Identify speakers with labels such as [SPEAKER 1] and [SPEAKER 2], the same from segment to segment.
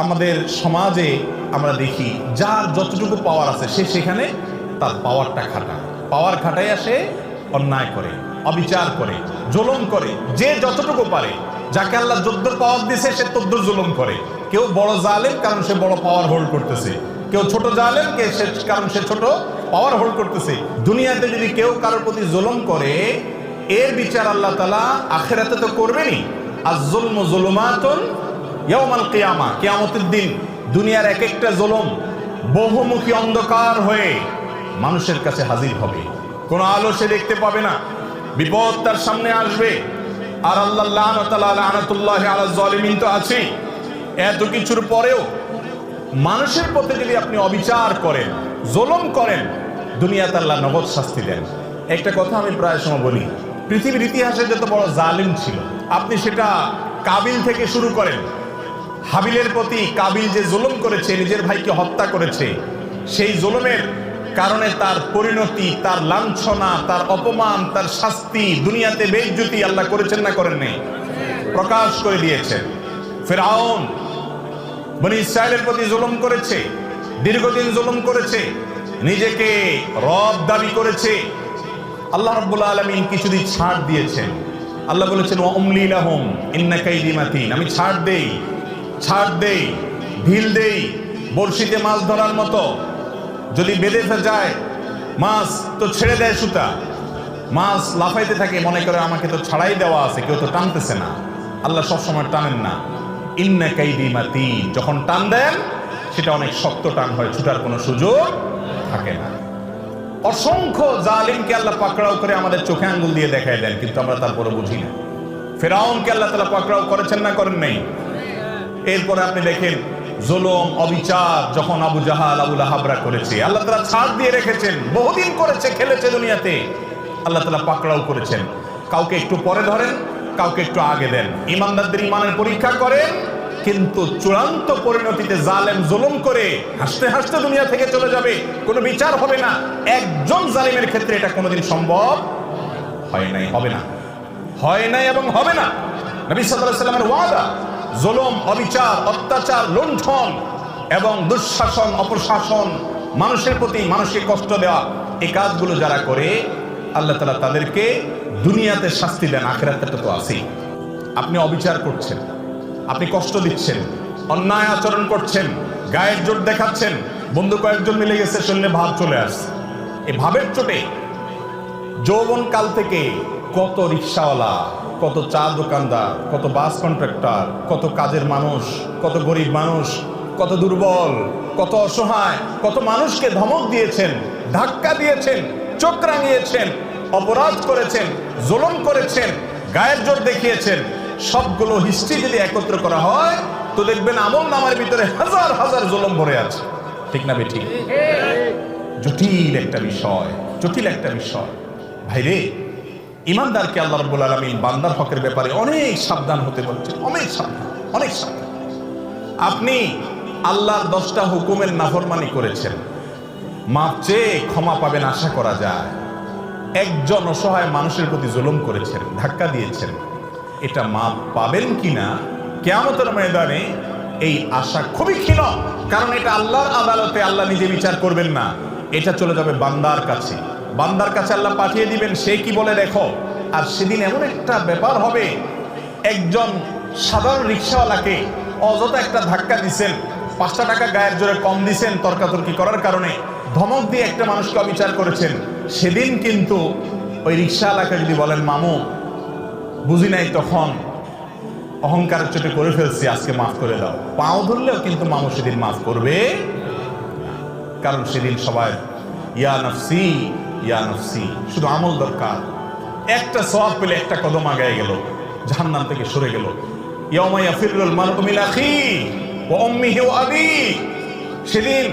[SPEAKER 1] আমাদের সমাজে আমরা দেখি যার যতটুকু পাওয়ার আছে সে সেখানে তার পাওয়ারটা খাটায়, পাওয়ার খাটাইয়া সে অন্যায় করে, অবিচার করে, জুলুম করে। যে যতটুকু পারে, যাকে আল্লাহ যদ্দুর পাওয়ার দিয়েছে সে তদ্দুর জুলুম করে। কেউ বড় জালেম কারণ সে বড় পাওয়ার হোল্ড করতেছে, কেউ ছোট জালেম কারণ সে ছোট পাওয়ার হোল্ড করতেছে। দুনিয়াতে যদি কেউ কারোর প্রতি জুলুম করে, এর বিচার আল্লাহ তাআলা আখিরাতে তো করবেনই। আয-যুলমু যুলুমাতুন ইয়াওমাল কিয়ামা, কিয়ামতের দিন দুনিয়ার এক একটা জুলুম বহুমুখী অন্ধকার হয়ে মানুষের কাছে হাজির হবে। কোনো আলো সে দেখতে পাবে না, বিপদ তার সামনে আসবে। আর আল্লাহ লানাতুল্লাহি আলা যালিমিন তো আছে। এত কিছুর পরেও মানুষের প্রতি যদি আপনি অবিচার করেন, জুলুম করেন, দুনিয়াতে আল্লাহ নগদ শাস্তি দেন। একটা কথা আমি প্রায় সময় বলি, পৃথিবীর ইতিহাসে যত বড় জালিম ছিল, আপনি সেটা কাবিল থেকে শুরু করেন। হাবিলের প্রতি কাবিল যে জুলুম করেছে, নিজের ভাইকে হত্যা করেছে, সেই জুলুমের কারণে তার পরিণতি, তার লাঞ্ছনা, তার অপমান, তার শাস্তি, দুনিয়াতে বেইজ্জতি আল্লাহ করেছেন না করেন নাই? প্রকাশ করে দিয়েছেন। ফিরআউন বনি ইসরাইলের প্রতি জুলুম করেছে, দীর্ঘদিন জুলুম করেছে, নিজেকে রব দাবি করেছে। আল্লাহ রাব্বুল আলামিন কিছুদিন ছাড় দিয়েছেন। আল্লাহ বলেছেন ওয়া উমলি লাহুম ইন্না কাইদি মাতিন, আমি ছাড় দেই, ঢিল দেই, বড়শিতে মাছ ধরার মতো। যদি বেঁধে যায় মাছ তো ছেড়ে দেয় সুতা, মাছ লাফাইতে থাকে, মনে করে আমাকে তো ছাড়াই দেওয়া আছে, কেউ তো টানতেছে না। আল্লাহ সবসময় টানেন না। ইন্না কাইদি মাতিন, যখন টান দেন সেটা অনেক শক্ত টান হয়, ছুটার কোনো সুযোগ থাকে না। অসংখ্য জালিমকে আল্লাহ পাকড়াও করে আমাদের চোখে আঙ্গুল দিয়ে দেখায় দেন, কিন্তু আমরা তারপরে বুঝি না। ফিরআউনকে আল্লাহ তাআলা পাকড়াও করেছেন না করেন নাই? এরপরে আপনি দেখেন জুলুম, অবিচার যখন আবু জাহাল, আবু লাহাবরা করেছে, আল্লাহ তাআলা ছাড় দিয়ে রেখেছেন। বহুদিন করেছে, খেলেছে দুনিয়াতে, আল্লাহ তাআলা পাকড়াও করেছেন। কাউকে একটু পরে ধরেন, কাউকে একটু আগে দেন। ইমানদারদের ইমানের পরীক্ষা করেন, কিন্তু চূড়ান্ত পরিণতিতে জালেম জুলুম করে হাসতে হাসতে দুনিয়া থেকে চলে যাবে, কোনো বিচার হবে না। একজন জালিমের ক্ষেত্রে এটা কোনোদিন সম্ভব হয় নাই, হবে না, হয় নাই এবং হবে না। নবী সাল্লাল্লাহু আলাইহি ওয়াসাল্লামের ওয়াদা, জুলুম, অবিচার, অত্যাচার, লুণ্ঠন এবং দুঃশাসন, অপশাসন, মানুষের প্রতি মানুষকে কষ্ট দেওয়া, এই কাজগুলো যারা করে আল্লাহ তাআলা তাদেরকে দুনিয়াতে শাস্তি দেন, আখিরাতে তো আছেই। আপনি অবিচার করছেন, আপনি কষ্ট দিচ্ছেন, অন্যায় আচরণ করছেন, গায়ের জোর দেখাচ্ছেন, বন্ধু কয়েকজন মিলে গেছে, শরীরে ভাব চলে আসছে। এই ভাবের চোটে যৌবন কাল থেকে কত রিক্সাওয়ালা, কত চা দোকানদার, কত বাস কন্ট্রাক্টর, কত কাজের মানুষ, কত গরিব মানুষ, কত দুর্বল, কত অসহায়, কত মানুষকে ধমক দিয়েছেন, ধাক্কা দিয়েছেন, চোখ রাঙিয়েছেন, অপরাধ করেছেন, জুলুম করেছেন, গায়ের জোর দেখিয়েছেন। সবগুলো হিস্ট্রি যদি একত্র করা হয় তো দেখবেন আমল নামার ভিতরে হাজার হাজার জুলুম ভরে আছে। ঠিক না বেঠিক? জটিল একটা বিষয়, জটিল একটা বিষয়। ভাইরে, ইমানদারকে আল্লাহ রাব্বুল আলামিন বান্দার হকের ব্যাপারে অনেক সাবধান হতে বলছেন, অনেক সাবধান, অনেক সাবধান। আপনি আল্লাহর 10টা হুকুমের নাফরমানি করেছেন, মাপ চেয়ে ক্ষমা পাবেন আশা করা যায়। একজন অসহায় মানুষের প্রতি জুলুম করেছেন, ধাক্কা দিয়েছেন, এটা মাপ পাবেন কিনা কিয়ামতের ময়দানে এই আশা খুবই ক্ষীণ। কারণ এটা আল্লাহর আদালতে আল্লাহ নিজে বিচার করবেন না, এটা চলে যাবে বান্দার কাছে। বান্দার কাছে আল্লাহ পাঠিয়ে দিবেন, সে কি বলে দেখো। আর সেদিন এমন একটা ব্যাপার হবে, একজন সাধারণ রিক্সাওয়ালাকে অযথা একটা ধাক্কা দিচ্ছেন, 5টা টাকা গায়ের জোরে কম দিচ্ছেন তর্কাতর্কি করার কারণে, ধমক দিয়ে একটা মানুষকে অবিচার করেছেন। সেদিন কিন্তু ওই রিক্সাওয়ালাকে যদি বলেন মামু বুঝি নাই, তখন অহংকারের চোটে করে ফেলছি, আজকে মাফ করে দাও, পাও ধরলেও কিন্তু মামু সেদিন মাফ করবে। কারণ সেদিন সবাই ইয়া নফসি ইয়া নফসি, শুধু আমল দরকার। একটা সওয়াব পেলে একটা কদম আগায় গেল, জাহান্নাম থেকে সরে গেল। ইয়াউমা ইয়াফিরুল মারউ মিন আখিহি ওয়া উম্মিহি ওয়া আবিহি, সেদিন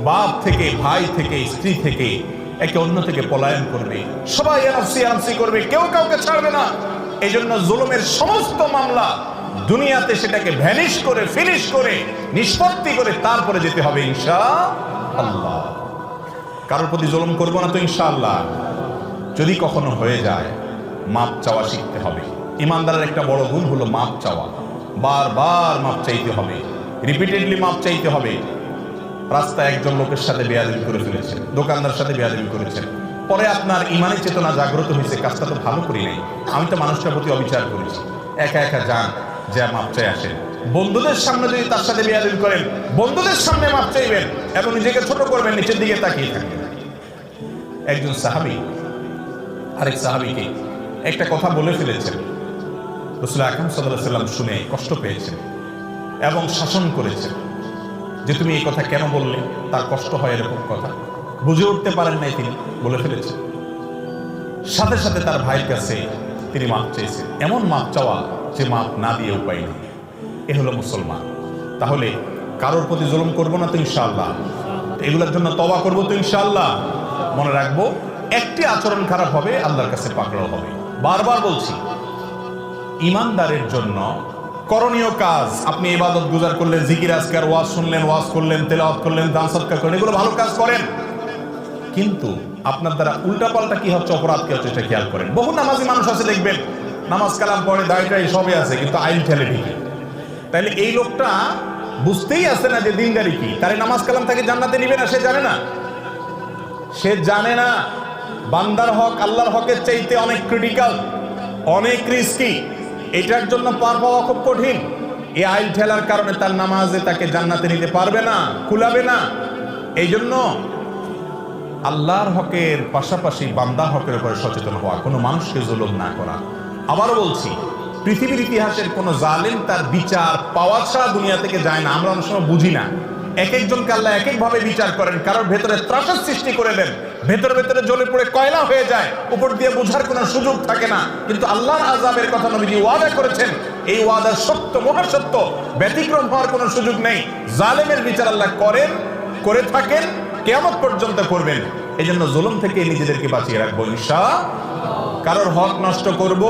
[SPEAKER 1] বাপ থেকে, ভাই থেকে, স্ত্রী থেকে, একে অন্য থেকে পলায়ন করবে, সবাই ইয়া নফসি ইয়া নফসি করবে, কেউ কাউকে ছাড়বে না। এই জন্য জুলুমের সমস্ত মামলা দুনিয়াতে সেটাকে ভ্যানিশ করে, ফিনিশ করে, নিষ্পত্তি করে তারপরে যেতে হবে ইনশাআল্লাহ। কারোর প্রতি জুলুম করবো না তো ইনশাআল্লাহ। যদি কখনো হয়ে যায়, মাপ চাওয়া শিখতে হবে। ইমানদারের একটা বড় গুণ হলো মাপ চাওয়া, বারবার মাপ চাইতে হবে। রিপিটেডলি মাপ চাইতে হবে। রাস্তায় একজন লোকের সাথে বেয়াদবি করে ফেলেছেন, দোকানদার সাথে বেয়াদবি করেছেন, পরে আপনার ইমানের চেতনা জাগ্রত হয়েছে, কাজটা তো ভালো করি নাই, আমি তো মানুষটার প্রতি অবিচার করেছি। একা একা যান, যা মাপ চাই আসেন। বন্ধুদের সামনে যদি তার সাথে বেয়াদবি করেন, বন্ধুদের সামনে মাপ চাইবেন এবং নিজেকে ছোট করবেন, নিচের দিকে তাকিয়ে থাকবেন। একজন সাহাবী আরেক সাহাবীকে একটা কথা বলে ফেলেছেন, রাসূল আকরাম সাল্লাল্লাহু আলাইহি ওয়াসাল্লাম শুনে কষ্ট পেয়েছেন এবং শাসন করেছেন যে তুমি এই কথা কেন বললে, তার কষ্ট হয় এরকম কথা বুঝে উঠতে পারেন নাই, তিনি বলে ফেলেছেন। সাথে সাথে তার ভাইয়ের কাছে তিনি মাপ চেয়েছেন, এমন মাপ চাওয়া যে মাপ না দিয়ে উপায় নেই। এ হলো মুসলমান। তাহলে কারোর প্রতি জুলুম করবো না তো ইনশাআল্লাহ, এগুলোর জন্য তওবা করবো তো ইনশাআল্লাহ। মনে রাখবো, একটি আচরণ খারাপ হবে আল্লাহর কাছে পাকড়াও হবে। বারবার বলছি, ইমানদারের জন্য করণীয় কাজ, আপনি ইবাদত গুজার করলেন, জিকির আজকার, ওয়াজ শুনলেন, ওয়াজ করলেন, তেলাওয়াত করলেন, দান সদকা করলেন, এগুলো ভালো কাজ করেন, কিন্তু আপনার দ্বারা উল্টাপাল্টা কি হচ্ছে, অপরাধ কি হচ্ছে, এটা খেয়াল করেন। বহু নামাজি মানুষ আছে দেখবেন, নামাজ কালাম পড়ে, দায়টাই সবই আছে, কিন্তু আইন ঠেলে ঠিকই। তাইলে এই লোকটা বুঝতেই আসে না যে দিনদারি কি। তারে নামাজ কালাম তাকে জান্নাতে নিবে না, সে জানে না। সে জানে না বান্দার হক আল্লাহর হকের চাইতে অনেক ক্রিটিক্যাল, অনেক রিস্কি, এটার জন্য পার পাওয়া খুব কঠিন। এই আইল ঠেলার কারণে তার নামাজে তাকে জান্নাতে নিতে পারবে না, কুলাবে না। এই জন্য আল্লাহর হকের পাশাপাশি বান্দার হকের উপরে সচেতন হওয়া, কোনো মানুষকে জুলুম না করা। আবারও বলছি, পৃথিবীর ইতিহাসের কোন জালেম তার বিচার পাওয়া ছাড়া দুনিয়া থেকে যায় না। আমরা অনেক সময় বুঝি না, এক একজনকে আল্লাহ এক একভাবে বিচার করেন। কারোর ভেতরে ত্রাসের সৃষ্টি করে দেন, ভেতরে ভেতরে জ্বলে পড়ে কয়লা হয়ে যায়, উপর দিয়ে বোঝার কোনো সুযোগ থাকে না। কিন্তু আল্লাহর আযাবের কথা নবীজি ওয়াদা করেছেন, এই ওয়াদা সত্য, মোটা সত্য, ব্যতিক্রম হওয়ার কোনো সুযোগ নেই। জালেমের বিচার আল্লাহ করেন, করে থাকেন, কিয়ামত পর্যন্ত করবেন। এই জন্য জুলুম থেকে নিজেদেরকে বাঁচিয়ে রাখবো ইনশাআল্লাহ। কারোর হক নষ্ট করব